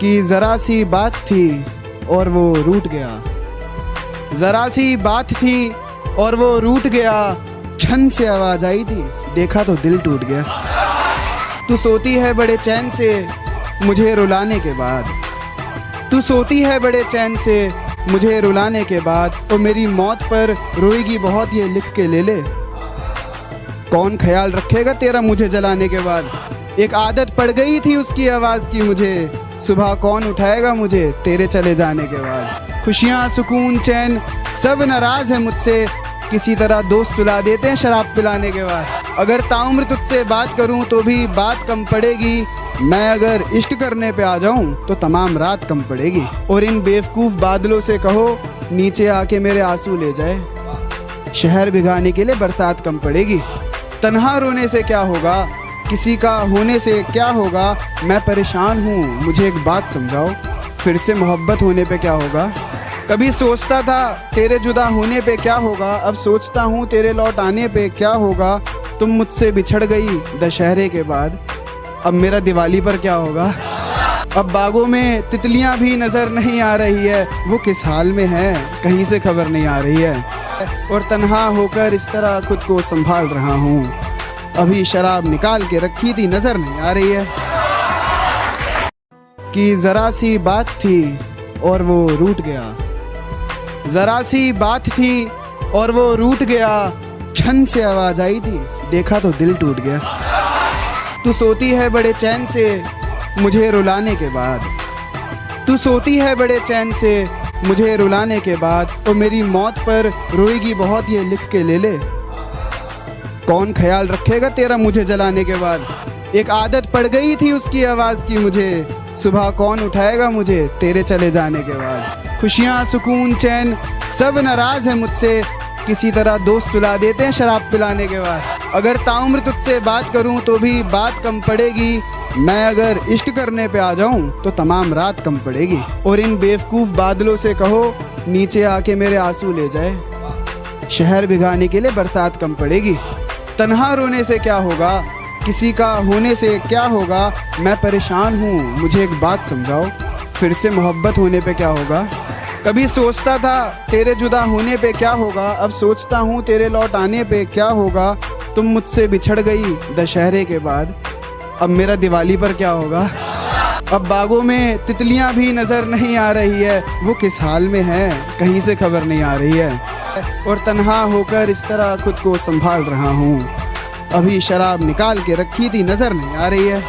कि ज़रा सी बात थी और वो रूठ गया। ज़रा सी बात थी और वो रूठ गया। छन से आवाज़ आई थी, देखा तो दिल टूट गया। तू सोती है बड़े चैन से मुझे रुलाने के बाद, तू सोती है बड़े चैन से मुझे रुलाने के बाद। तो मेरी मौत पर रोएगी बहुत, ये लिख के ले ले। कौन ख्याल रखेगा तेरा मुझे जलाने के बाद। एक आदत पड़ गई थी उसकी आवाज़ की मुझे, सुबह कौन उठाएगा मुझे तेरे चले जाने के बाद। खुशियाँ सुकून चैन सब नाराज़ है मुझसे, किसी तरह दोस्त सुला देते हैं शराब पिलाने के बाद। अगर ताउम्र तुझसे बात करूं तो भी बात कम पड़ेगी, मैं अगर इश्क करने पे आ जाऊं तो तमाम रात कम पड़ेगी। और इन बेवकूफ़ बादलों से कहो नीचे आके मेरे आंसू ले जाए, शहर भिगाने के लिए बरसात कम पड़ेगी। तन्हा रोने से क्या होगा, किसी का होने से क्या होगा। मैं परेशान हूँ, मुझे एक बात समझाओ, फिर से मोहब्बत होने पे क्या होगा। कभी सोचता था तेरे जुदा होने पे क्या होगा, अब सोचता हूँ तेरे लौट आने पे क्या होगा। तुम मुझसे बिछड़ गई दशहरे के बाद, अब मेरा दिवाली पर क्या होगा। अब बागों में तितलियाँ भी नज़र नहीं आ रही है, वो किस हाल में है कहीं से खबर नहीं आ रही है। और तन्हा होकर इस तरह खुद को संभाल रहा हूँ, अभी शराब निकाल के रखी थी नज़र नहीं आ रही है। कि ज़रा सी बात थी और वो रूठ गया। ज़रा सी बात थी और वो रूठ गया। छन से आवाज़ आई थी, देखा तो दिल टूट गया। तू सोती है बड़े चैन से मुझे रुलाने के बाद, तू सोती है बड़े चैन से मुझे रुलाने के बाद। तो मेरी मौत पर रोएगी बहुत, ये लिख के ले ले। कौन ख्याल रखेगा तेरा मुझे जलाने के बाद। एक आदत पड़ गई थी उसकी आवाज़ की मुझे, सुबह कौन उठाएगा मुझे तेरे चले जाने के बाद। खुशियाँ सुकून चैन सब नाराज़ है मुझसे, किसी तरह दोस्त सुला देते हैं शराब पिलाने के बाद। अगर ताउम्र तुझसे बात करूं तो भी बात कम पड़ेगी, मैं अगर इश्क करने पे आ जाऊं तो तमाम रात कम पड़ेगी। और इन बेवकूफ़ बादलों से कहो नीचे आके मेरे आंसू ले जाए, शहर भिगाने के लिए बरसात कम पड़ेगी। तन्हा रोने से क्या होगा, किसी का होने से क्या होगा। मैं परेशान हूँ, मुझे एक बात समझाओ, फिर से मोहब्बत होने पे क्या होगा। कभी सोचता था तेरे जुदा होने पे क्या होगा, अब सोचता हूँ तेरे लौट आने पे क्या होगा। तुम मुझसे बिछड़ गई दशहरे के बाद, अब मेरा दिवाली पर क्या होगा। अब बागों में तितलियाँ भी नज़र नहीं आ रही है, वो किस हाल में है कहीं से खबर नहीं आ रही है। और तन्हा होकर इस तरह खुद को संभाल रहा हूँ, अभी शराब निकाल के रखी थी नज़र नहीं आ रही है।